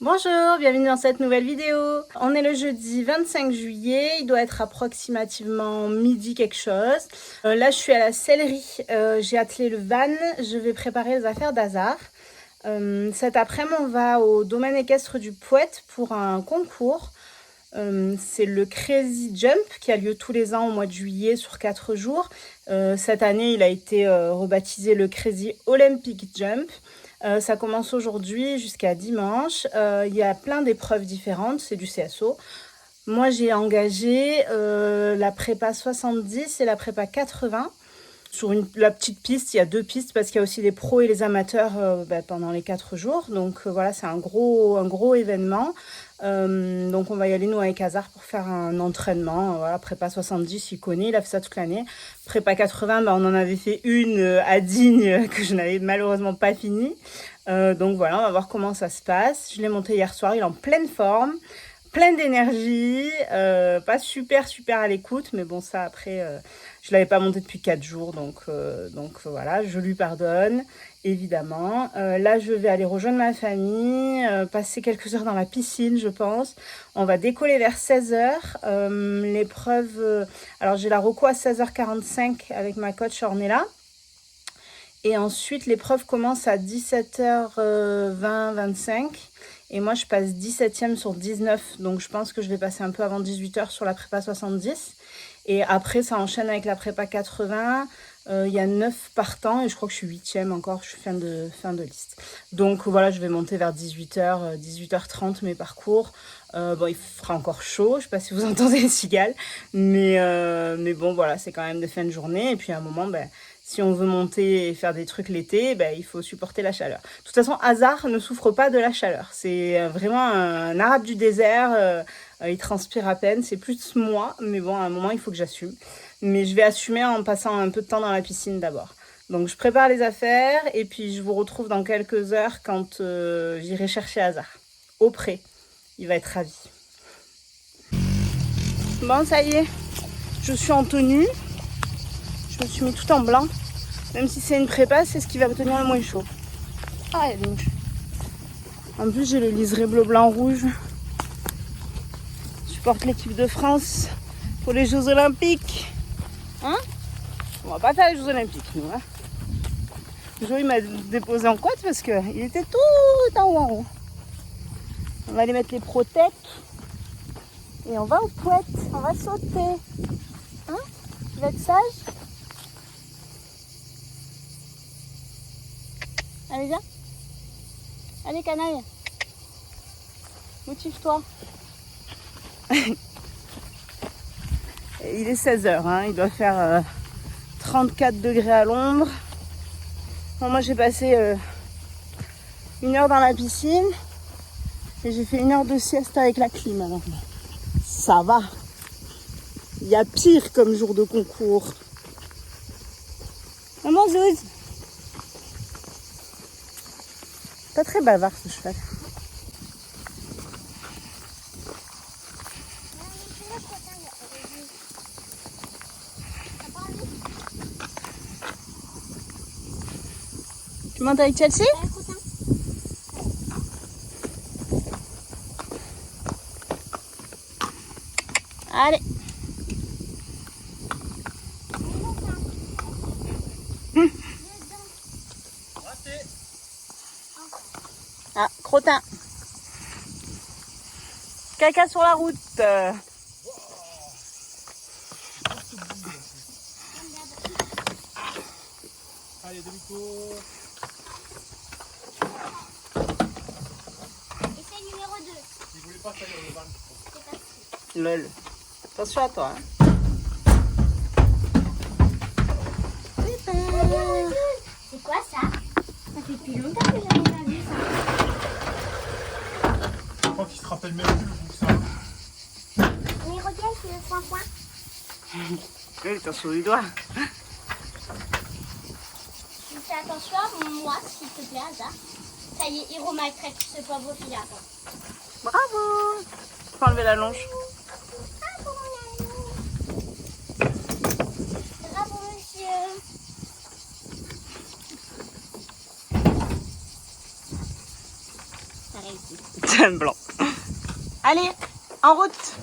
Bonjour, bienvenue dans cette nouvelle vidéo. On est le jeudi 25 juillet, il doit être approximativement midi quelque chose. Là je suis à la sellerie, j'ai attelé le van, je vais préparer les affaires d'Hazard. Cet après-midi on va au domaine équestre du Poète pour un concours. C'est le Crazy Jump qui a lieu tous les ans au mois de juillet sur 4 jours. Cette année il a été rebaptisé le Crazy Olympic Jump. Ça commence aujourd'hui jusqu'à dimanche. Il y a plein d'épreuves différentes, c'est du CSO. Moi, j'ai engagé la prépa 70 et la prépa 80. Sur la petite piste, il y a 2 pistes parce qu'il y a aussi les pros et les amateurs pendant les 4 jours. Donc voilà, c'est un gros événement. Donc on va y aller nous avec Hazard pour faire un entraînement. Voilà, prépa 70, il connaît, il a fait ça toute l'année. Prépa 80, on en avait fait une à Digne que je n'avais malheureusement pas fini. Donc voilà, on va voir comment ça se passe. Je l'ai monté hier soir, il est en pleine forme, pleine d'énergie, pas super à l'écoute, mais bon ça après, je l'avais pas monté depuis 4 jours, donc voilà, je lui pardonne. Évidemment. Là, je vais aller rejoindre ma famille, passer quelques heures dans la piscine, je pense. On va décoller vers 16h. L'épreuve... alors, j'ai la reco à 16h45 avec ma coach Ornella. Et ensuite, l'épreuve commence à 17h20-25. Et moi, je passe 17e sur 19. Donc, je pense que je vais passer un peu avant 18h sur la prépa 70. Et après, ça enchaîne avec la prépa 80. Il y a 9 partants et je crois que je suis 8e encore, je suis fin de liste. Donc voilà, je vais monter vers 18h, 18h30 mes parcours. Bon, il fera encore chaud, je ne sais pas si vous entendez les cigales, mais bon voilà, c'est quand même des fins de journée. Et puis à un moment, si on veut monter et faire des trucs l'été, il faut supporter la chaleur. De toute façon, Hazard ne souffre pas de la chaleur. C'est vraiment un arabe du désert, il transpire à peine, c'est plus moi, mais bon, à un moment, il faut que j'assume. Mais je vais assumer en passant un peu de temps dans la piscine d'abord. Donc je prépare les affaires et puis je vous retrouve dans quelques heures quand j'irai chercher Hazard. Au pré, il va être ravi. Bon, ça y est, je suis en tenue. Je me suis mis tout en blanc. Même si c'est une prépa, c'est ce qui va me tenir le moins chaud. Ah, il y a des mouches. En plus, j'ai le liseré bleu, blanc, rouge. Je porte l'équipe de France pour les Jeux Olympiques. Hein? On va pas faire les Jeux Olympiques, nous. Hein? Le jour, il m'a déposé en couette parce qu'il était tout en haut. On va aller mettre les protèques. Et on va au Poète. On va sauter. Hein? Tu vas être sage? Allez, viens. Allez, canaille. Motive-toi. Il est 16h, hein. Il doit faire 34 degrés à l'ombre. Bon, moi, j'ai passé 1 heure dans la piscine et j'ai fait 1 heure de sieste avec la clim. Alors, ça va. Il y a pire comme jour de concours. Maman Zouz. Pas très bavard ce cheval. Tu montes avec Chelsea? Allez. Ah, crottin. Caca sur la route. Allez, demi-tour. Essai numéro 2. Il voulait pas salir le van. Lol. Attention à toi. Hein. C'est quoi ça? Ça fait depuis longtemps que j'avais pas vu ça. Je crois qu'il se rappelle même plus le goût que ça. Numéro 10, c'est le point-point. Oui, t'en sur du doigt. Tu fais attention à moi, s'il te plaît, Hazard. Ça y est, Hiro maltraite ce pauvre filet. Attends. Bravo. Tu peux enlever la longe. Bravo, mon ami. Bravo, monsieur. Ça réussit. C'est un blanc. Allez, en route.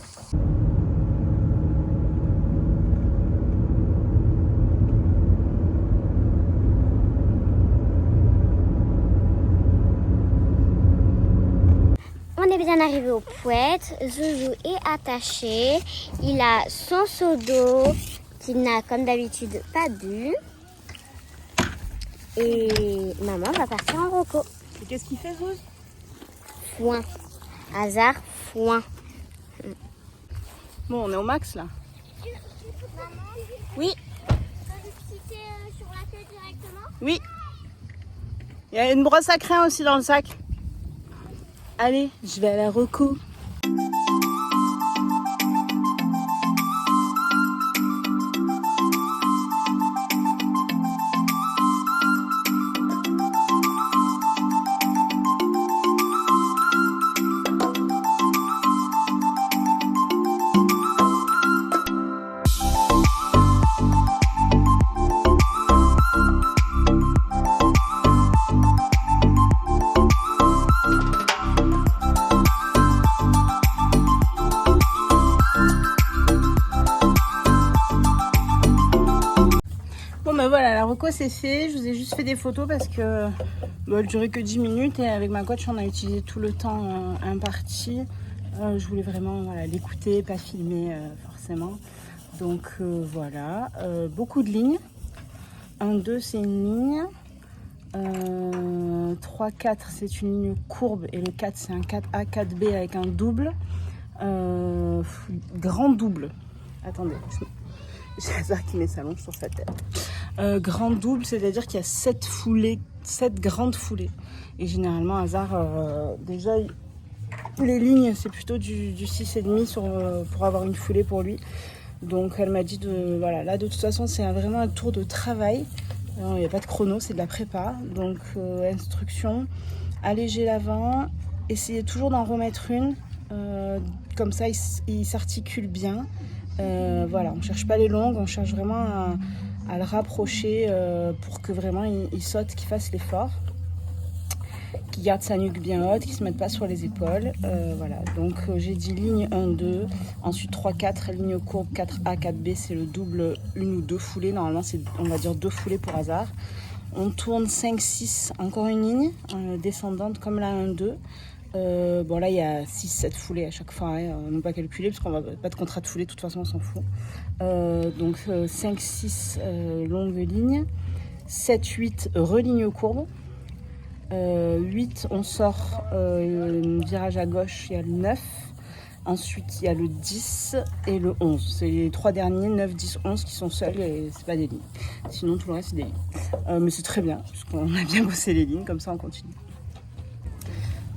On est bien arrivé aux Pouettes. Zouzou est attaché. Il a son seau d'eau qu'il n'a comme d'habitude pas bu. Et maman va partir en roco. Et qu'est-ce qu'il fait, Zouz? Foin. Hasard, foin. Bon, on est au max là. Oui, Sur la tête directement. oui. Il y a une brosse à crin aussi dans le sac. Allez, je vais à la reco. Voilà, la reco c'est fait. Je vous ai juste fait des photos parce que elle durait que 10 minutes et avec ma coach on a utilisé tout le temps imparti. Je voulais vraiment l'écouter, pas filmer forcément. Donc voilà, beaucoup de lignes. 1, 2 c'est une ligne. 3, 4 c'est une ligne courbe et le 4 c'est un 4A, 4B avec un double. Grand double. Attendez, j'ai Hasard qui met sa longe sur sa tête. Grand double, c'est-à-dire qu'il y a 7 foulées, 7 grandes foulées. Et généralement, Hasard, déjà, les lignes, c'est plutôt du 6,5 pour avoir une foulée pour lui. Donc, elle m'a dit, voilà, là, de toute façon, c'est vraiment un tour de travail. Il n'y a pas de chrono, c'est de la prépa. Donc, instruction, alléger l'avant, essayez toujours d'en remettre une. Comme ça, il s'articule bien. Voilà, on ne cherche pas les longues, on cherche vraiment à le rapprocher pour que vraiment il saute, qu'il fasse l'effort, qu'il garde sa nuque bien haute, qu'il ne se mette pas sur les épaules. Voilà, donc j'ai dit ligne 1, 2, ensuite 3, 4, ligne courbe 4A, 4B, c'est le double, une ou deux foulées. Normalement, c'est on va dire 2 foulées pour Hasard. On tourne 5, 6, encore une ligne descendante comme la 1, 2. Bon là il y a 6-7 foulées à chaque fois, hein, on n'a pas calculé parce qu'on va pas de contrat de foulée, de toute façon on s'en fout. Donc 5-6 longues lignes, 7-8 religne courbe, 8 on sort virage à gauche, il y a le 9, ensuite il y a le 10 et le 11, c'est les 3 derniers, 9, 10, 11 qui sont seuls et c'est pas des lignes, sinon tout le reste c'est des lignes. Mais c'est très bien parce qu'on a bien bossé les lignes, comme ça on continue.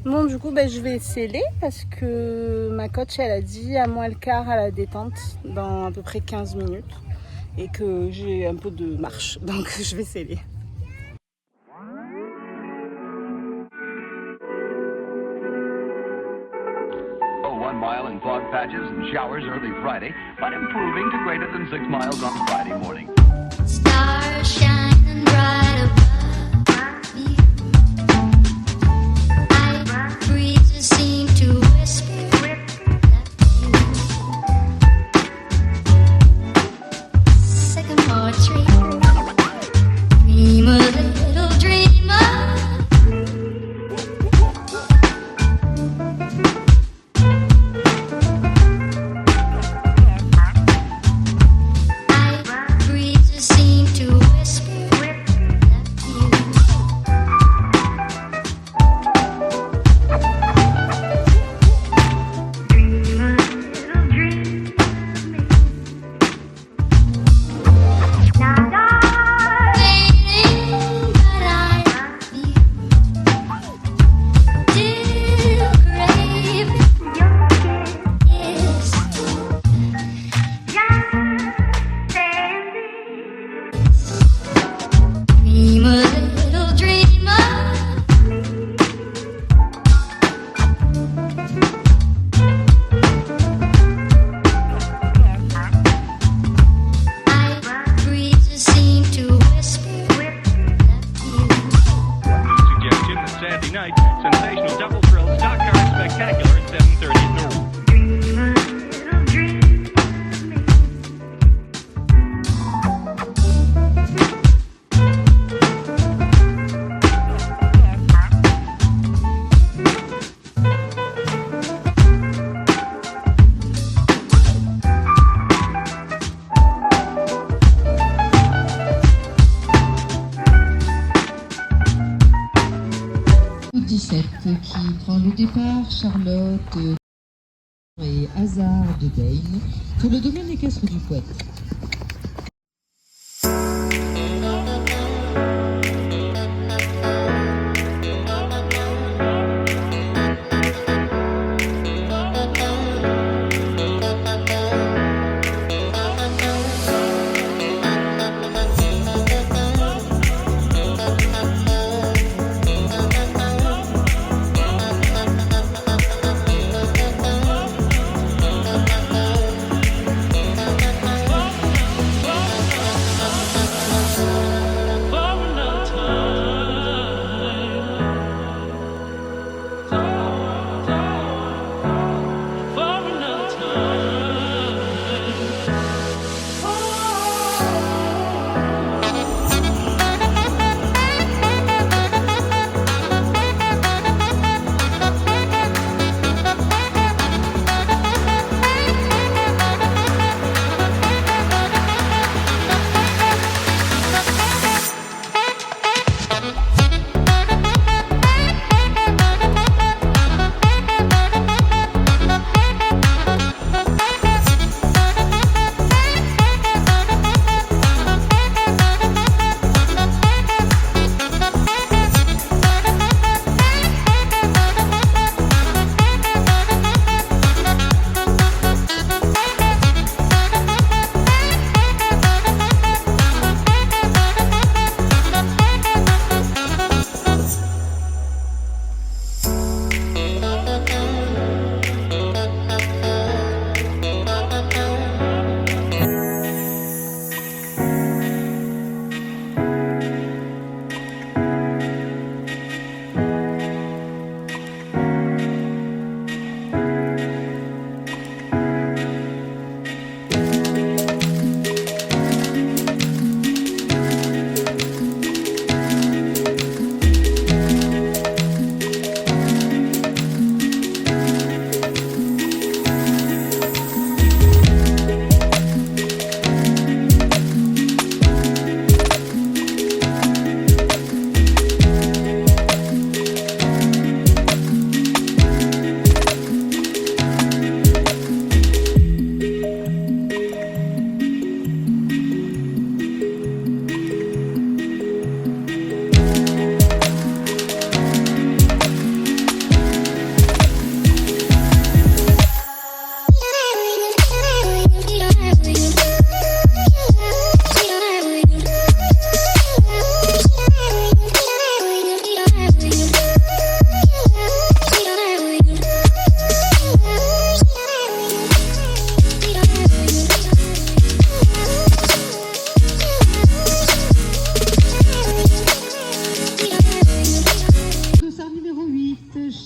Bon, du coup, je vais sceller parce que ma coach, elle a dit à moins le quart à la détente dans à peu près 15 minutes et que j'ai un peu de marche, donc je vais sceller. Oh, 1 mile in fog patches and showers early Friday, but improving to greater than 6 miles on Friday morning. Stars shining bright above me. Breezes seem to whisper sycamore tree. Dream a little dreamer. Breezes seem to whisper. 17 qui prend le départ, Charlotte et Hazard de Bain pour le domaine équestre du Poète.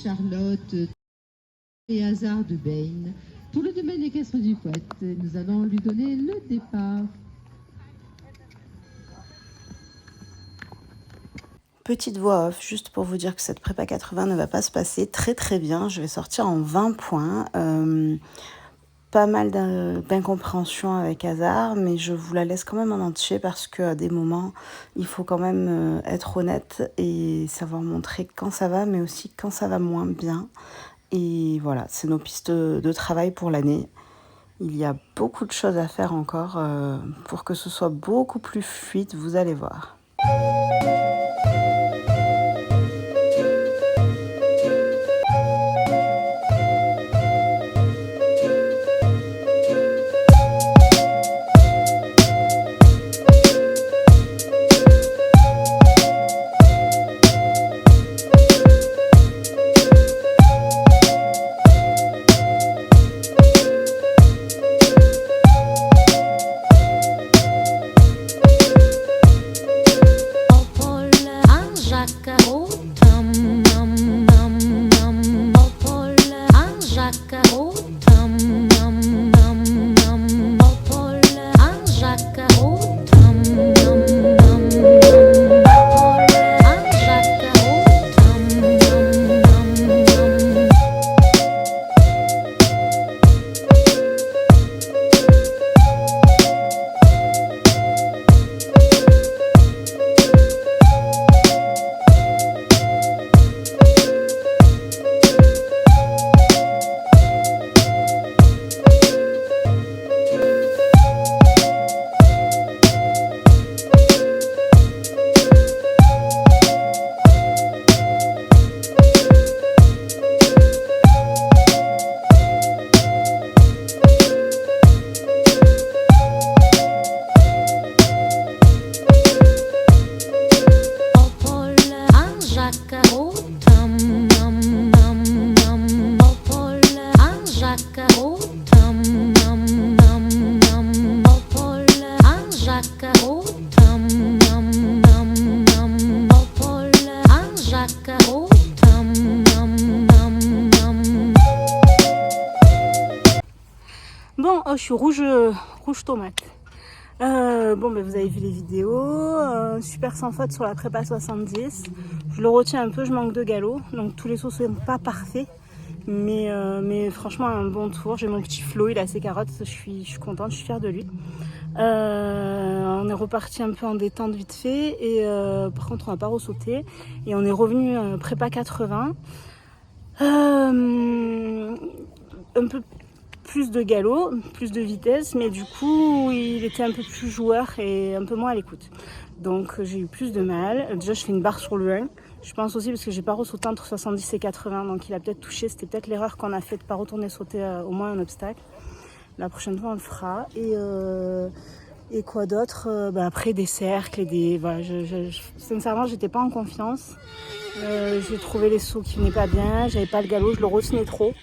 Charlotte et Hazard de Bain. Pour le domaine équestre du Poète, nous allons lui donner le départ. Petite voix off, juste pour vous dire que cette prépa 80 ne va pas se passer très bien. Je vais sortir en 20 points. Pas mal d'incompréhension avec Hazard, mais je vous la laisse quand même en entier parce qu'à des moments, il faut quand même être honnête et savoir montrer quand ça va, mais aussi quand ça va moins bien. Et voilà, c'est nos pistes de travail pour l'année. Il y a beaucoup de choses à faire encore pour que ce soit beaucoup plus fluide, vous allez voir. jacaro, tam nam nam nam popol. Un jacaro, tam nam nam nam popol. Un jacaro, tam nam nam nam popol. Un jacaro, tam nam nam nam. Bon, oh, je suis rouge tomate. Bon, vous avez vu les vidéos. Super sans faute sur la prépa 70. Je le retiens un peu, je manque de galop. Donc tous les sauts sont pas parfaits. Mais franchement, un bon tour. J'ai mon petit Flo, il a ses carottes. Je suis contente, je suis fière de lui. On est reparti un peu en détente vite fait. Et par contre, on n'a pas ressauté. Et on est revenu prépa 80. Un peu plus de galop, plus de vitesse, mais du coup il était un peu plus joueur et un peu moins à l'écoute. Donc j'ai eu plus de mal. Déjà je fais une barre sur le 1. Je pense aussi parce que j'ai pas ressauté entre 70 et 80, donc il a peut-être touché. C'était peut-être l'erreur qu'on a fait de pas retourner sauter au moins un obstacle. La prochaine fois on le fera. Et quoi d'autre, après des cercles et des... Voilà, sincèrement j'étais pas en confiance. J'ai trouvé les sauts qui venaient pas bien, j'avais pas le galop, je le retenais trop.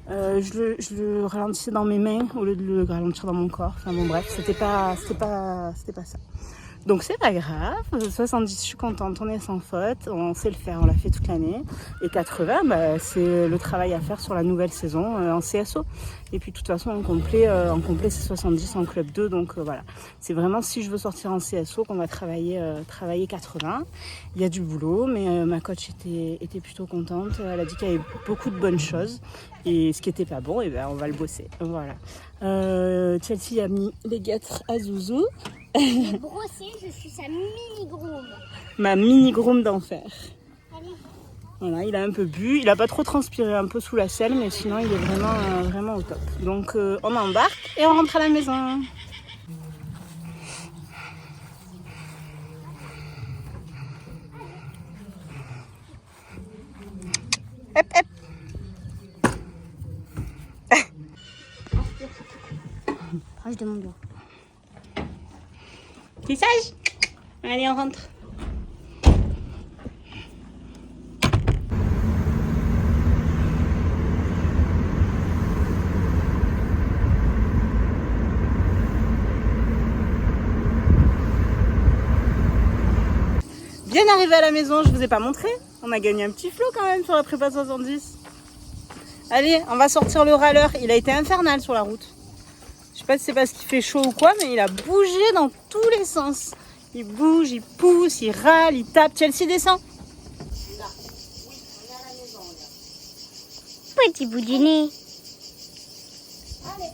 Je le ralentissais dans mes mains au lieu de le ralentir dans mon corps. Enfin bon bref, c'était pas ça. Donc c'est pas grave, 70 je suis contente, on est sans faute, on sait le faire, on l'a fait toute l'année. Et 80, c'est le travail à faire sur la nouvelle saison en CSO. Et puis de toute façon en complet c'est 70 en club 2, donc voilà. C'est vraiment si je veux sortir en CSO qu'on va travailler 80. Il y a du boulot, mais ma coach était plutôt contente, elle a dit qu'il y avait beaucoup de bonnes choses. Et ce qui était pas bon, on va le bosser. Voilà. Chelsea a mis les guêtres à Zouzou. J'ai brossé, je suis sa mini-groom. Ma mini-groom d'enfer. Allez. Voilà, il a un peu bu, il a pas trop transpiré, un peu sous la selle, mais sinon il est vraiment au top. Donc on embarque et on rentre à la maison. Hop hop. Proche de mon doigt. T'es sage? Allez, on rentre. Bien arrivé à la maison, je vous ai pas montré. On a gagné un petit flot quand même sur la prépa 70. Allez, on va sortir le râleur. Il a été infernal sur la route. Je sais pas si c'est parce qu'il fait chaud ou quoi, mais il a bougé dans tous les sens. Il bouge, il pousse, il râle, il tape. Chelsea descend. Là. Oui, on est à la maison, là. Petit bout du nez. Allez.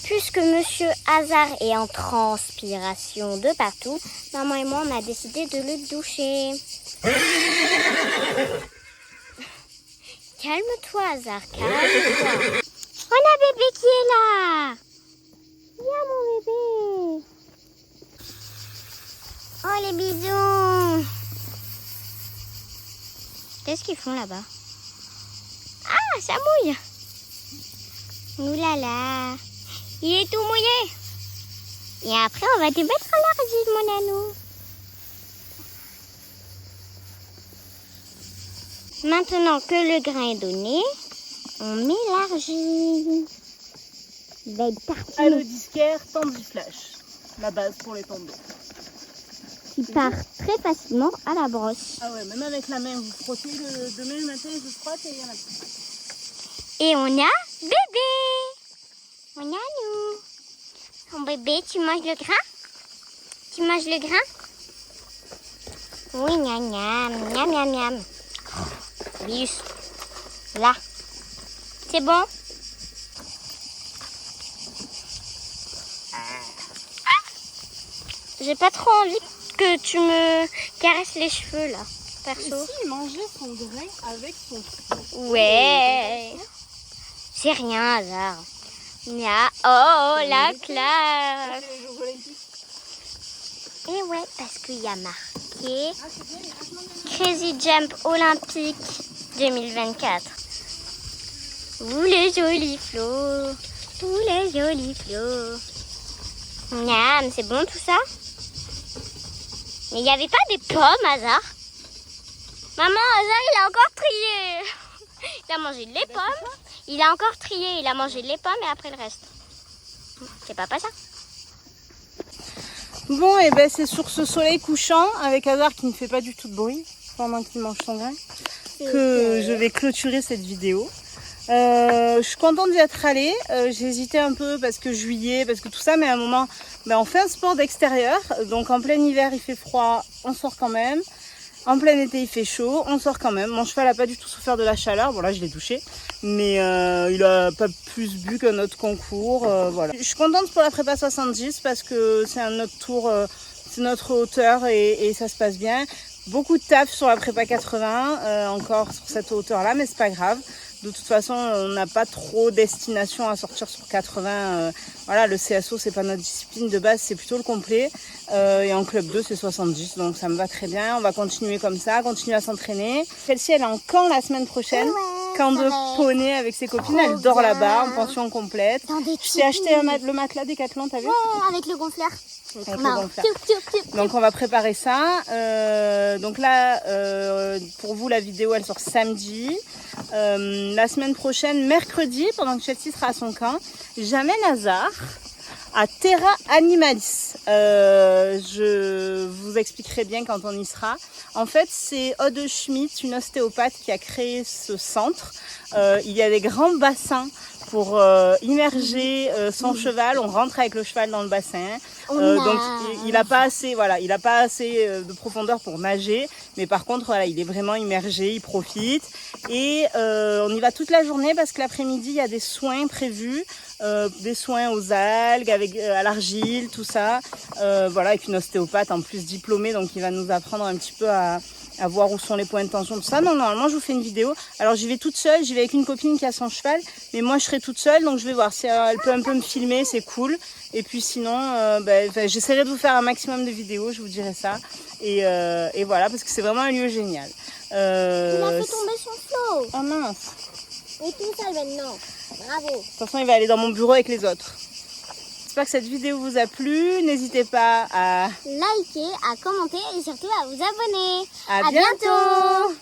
Puisque Monsieur Hazard est en transpiration de partout, maman et moi on a décidé de le doucher. Calme-toi Hazard, calme-toi. On a bébé qui est là. Viens mon bébé. Oh les bisous. Qu'est-ce qu'ils font là-bas? Ah, ça mouille. Ouh là là. Il est tout mouillé. Et après, on va te mettre à l'argile, mon anneau. Maintenant que le grain est donné, on met l'argile. Il va être parti. Allo disquaire, tendiflash. La base pour les tombeaux. Qui part très facilement à la brosse. Ah ouais, même avec la main, vous frottez demain le matin, je frotte et il y en a plus. Et on a bébé. On a nous. Mon bébé, tu manges le grain? Tu manges le grain? Oui, miam, miam, miam, miam, miam. Bius. Là. C'est bon? J'ai pas trop envie que tu me caresses les cheveux, là, perso. Et si il mangeait son grain avec son fruit? Ouais. C'est rien, Hazard. Oh, la classe. C'est les Jeux Olympiques. Et ouais, parce qu'il y a marqué Crazy Jump Olympique 2024. Ouh, les jolis flots. tous les jolis flots. Miam, c'est bon tout ça? Mais il n'y avait pas des pommes, Hazard? Maman, Hazard, il a encore trié. Il a mangé les pommes. Il a encore trié. Il a mangé les pommes et après le reste. C'est pas ça? Bon, et ben c'est sur ce soleil couchant, avec Hazard qui ne fait pas du tout de bruit pendant qu'il mange son grain, que je vais clôturer cette vidéo. Je suis contente d'y être allée. J'ai hésité un peu parce que juillet, parce que tout ça, mais à un moment, on fait un sport d'extérieur. Donc en plein hiver, il fait froid, on sort quand même. En plein été, il fait chaud, on sort quand même. Mon cheval n'a pas du tout souffert de la chaleur. Bon, là, je l'ai douché, mais il a pas plus bu qu'un autre concours. Voilà. Je suis contente pour la prépa 70 parce que c'est un autre tour, c'est notre hauteur et ça se passe bien. Beaucoup de taf sur la prépa 80, encore sur cette hauteur-là, mais c'est pas grave. De toute façon, on n'a pas trop destination à sortir sur 80. Voilà, le CSO, c'est pas notre discipline de base, c'est plutôt le complet. Et en club 2, c'est 70, donc ça me va très bien. On va continuer comme ça, continuer à s'entraîner. Celle-ci, elle est en camp la semaine prochaine. Camp de poney avec ses copines. Elle dort là-bas en pension complète. Je t'ai acheté le matelas Décathlon, t'as vu? Ouais, avec le gonfleur. Avec le gonfleur. Donc on va préparer ça. Donc là, pour vous, la vidéo, elle sort samedi. La semaine prochaine, mercredi, pendant que Chelsea sera à son camp, j'amène Hazard à Terra Animalis. Je vous expliquerai bien quand on y sera. En fait, c'est Aude Schmidt, une ostéopathe, qui a créé ce centre. Il y a des grands bassins pour immerger son cheval. On rentre avec le cheval dans le bassin. Donc il n'a pas assez, de profondeur pour nager, mais par contre voilà, il est vraiment immergé, il profite. Et on y va toute la journée parce que l'après-midi il y a des soins prévus, des soins aux algues, à l'argile, tout ça. Voilà, avec une ostéopathe en plus diplômée, donc il va nous apprendre un petit peu à voir où sont les points de tension, tout ça. Donc normalement je vous fais une vidéo. Alors j'y vais toute seule, j'y vais avec une copine qui a son cheval, mais moi je serai toute seule, donc je vais voir si elle peut un peu me filmer, c'est cool. Et puis sinon, j'essaierai de vous faire un maximum de vidéos, je vous dirai ça. Et voilà, parce que c'est vraiment un lieu génial. Il a fait tomber son flot. Oh mince. Et tout seul maintenant. Bravo. De toute façon, il va aller dans mon bureau avec les autres. J'espère que cette vidéo vous a plu. N'hésitez pas à liker, à commenter et surtout à vous abonner. À bientôt.